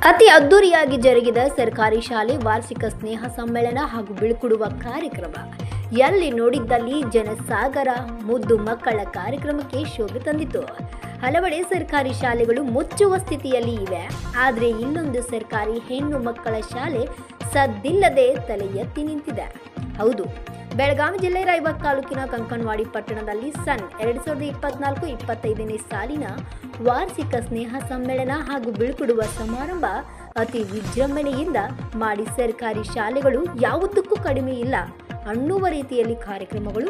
ಅತಿ ಅದ್ದೂರಿಯಾಗಿ ಜರುಗಿದ ಸರ್ಕಾರಿ ಶಾಲೆ ವಾರ್ಷಿಕ ಸ್ನೇಹ ಸಮ್ಮೇಳನ ಹಾಗೂ ಬೀಳ್ಕೊಡುವ ಕಾರ್ಯಕ್ರಮ. ಎಲ್ಲಿ ನೋಡಿದ್ದಲ್ಲಿ ಜನಸಾಗರ, ಮುದ್ದು ಮಕ್ಕಳ ಕಾರ್ಯಕ್ರಮಕ್ಕೆ ಶೋಭೆ ತಂದಿತು. ಹಲವೆಡೆ ಸರ್ಕಾರಿ ಶಾಲೆಗಳು ಮುಚ್ಚುವ ಸ್ಥಿತಿಯಲ್ಲಿ ಇವೆ. ಆದರೆ ಇಲ್ಲೊಂದು ಸರ್ಕಾರಿ ಹೆಣ್ಣು ಮಕ್ಕಳ ಶಾಲೆ ಸದ್ದಿಲ್ಲದೆ ತಲೆ ಎತ್ತಿ ನಿಂತಿದೆ. ಹೌದು, ಬೆಳಗಾವಿ ಜಿಲ್ಲೆ ರಾಯಬಾಗ ತಾಲೂಕಿನ ಕಂಕನವಾಡಿ ಪಟ್ಟಣದಲ್ಲಿ ಸನ್ 2024-25ನೇ ಸಾಲಿನ ವಾರ್ಷಿಕ ಸ್ನೇಹ ಸಮ್ಮೇಳನ ಹಾಗೂ ಬೀಳ್ಕೊಡುವ ಸಮಾರಂಭ ಅತಿ ವಿಜೃಂಭಣೆಯಿಂದ ಮಾಡಿ ಸರ್ಕಾರಿ ಶಾಲೆಗಳು ಯಾವುದಕ್ಕೂ ಕಡಿಮೆ ಇಲ್ಲ ಅನ್ನುವ ರೀತಿಯಲ್ಲಿ ಕಾರ್ಯಕ್ರಮಗಳು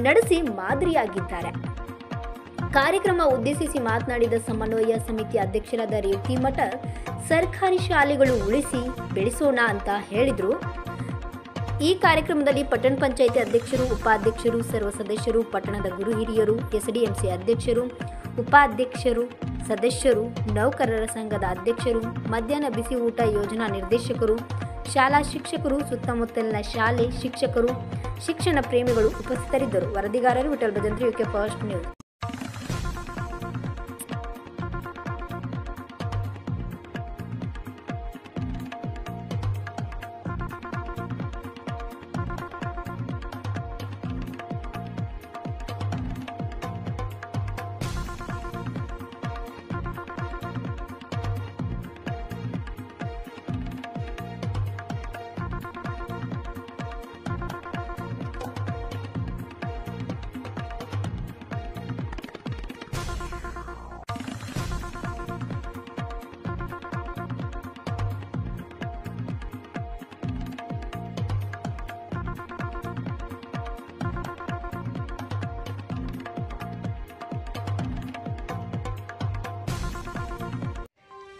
ನಡೆಸಿ ಮಾದರಿಯಾಗಿದ್ದಾರೆ. ಕಾರ್ಯಕ್ರಮ ಉದ್ದೇಶಿಸಿ ಮಾತನಾಡಿದ ಸಮನ್ವಯ ಸಮಿತಿ ಅಧ್ಯಕ್ಷರಾದ ರೇವತಿ ಮಠ, ಸರ್ಕಾರಿ ಶಾಲೆಗಳು ಉಳಿಸಿ ಬೆಳೆಸೋಣ ಅಂತ ಹೇಳಿದರು. ಈ ಕಾರ್ಯಕ್ರಮದಲ್ಲಿ ಪಟ್ಟಣ ಪಂಚಾಯಿತಿ ಅಧ್ಯಕ್ಷರು, ಉಪಾಧ್ಯಕ್ಷರು, ಸರ್ವ ಸದಸ್ಯರು, ಪಟ್ಟಣದ ಗುರು ಹಿರಿಯರು, ಎಸ್ಡಿಎಂಸಿ ಅಧ್ಯಕ್ಷರು, ಉಪಾಧ್ಯಕ್ಷರು, ಸದಸ್ಯರು, ನೌಕರರ ಸಂಘದ ಅಧ್ಯಕ್ಷರು, ಮಧ್ಯಾಹ್ನ ಬಿಸಿ ಊಟ ಯೋಜನಾ ನಿರ್ದೇಶಕರು, ಶಾಲಾ ಶಿಕ್ಷಕರು, ಸುತ್ತಮುತ್ತಲಿನ ಶಾಲೆ ಶಿಕ್ಷಕರು, ಶಿಕ್ಷಣ ಪ್ರೇಮಿಗಳು ಉಪಸ್ಥಿತರಿದ್ದರು. ವರದಿಗಾರರು Vittal Bhajantri, UK first news.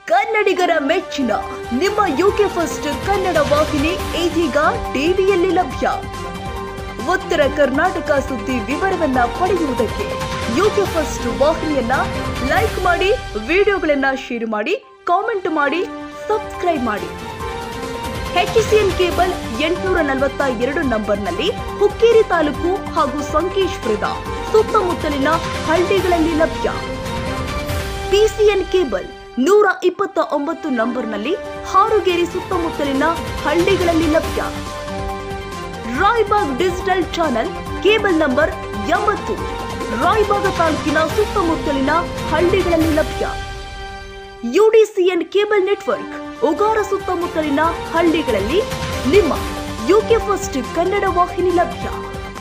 ಕನ್ನಡಿಗರ ಮೆಚ್ಚಿನ ನಿಮ್ಮ ಯುಕೆ ಫಸ್ಟ್ ಕನ್ನಡ ವಾಹಿನಿ ಇದೀಗ ಟಿವಿಯಲ್ಲಿ ಲಭ್ಯ. ಉತ್ತರ ಕರ್ನಾಟಕ ಸುದ್ದಿ ವಿವರವನ್ನ ಪಡೆಯುವುದಕ್ಕೆ ಯುಕೆ ಫಸ್ಟ್ ವಾಹಿನಿಯನ್ನ ಲೈಕ್ ಮಾಡಿ, ವಿಡಿಯೋಗಳನ್ನ ಶೇರ್ ಮಾಡಿ, ಕಾಮೆಂಟ್ ಮಾಡಿ, ಸಬ್ಸ್ಕ್ರೈಬ್ ಮಾಡಿ. HCN ಕೇಬಲ್ 842 ನಂಬರ್ನಲ್ಲಿ ಹುಕ್ಕೇರಿ ತಾಲೂಕು ಹಾಗೂ ಸಂಕೇಶ್ವರದ ಸುತ್ತಮುತ್ತಲಿನ ಹಳ್ಳಿಗಳಲ್ಲಿ ಲಭ್ಯ. PCN ಕೇಬಲ್ 129 ನಂಬರ್ನಲ್ಲಿ ಹಾರುಗೇರಿ ಸುತ್ತಮುತ್ತಲಿನ ಹಳ್ಳಿಗಳಲ್ಲಿ ಲಭ್ಯ. Raybag digital channel cable number 80 Raybag ತಾಲೂಕಿನ ಸುತ್ತಮುತ್ತಲಿನ ಹಳ್ಳಿಗಳಲ್ಲಿ ಲಭ್ಯ. UDCN ಕೇಬಲ್ ನೆಟ್ವರ್ಕ್ ಉಗಾರ ಸುತ್ತಮುತ್ತಲಿನ ಹಳ್ಳಿಗಳಲ್ಲಿ ನಿಮ್ಮ ಯುಕೆ ಫಸ್ಟ್ ಕನ್ನಡ ವಾಹಿನಿ ಲಭ್ಯ.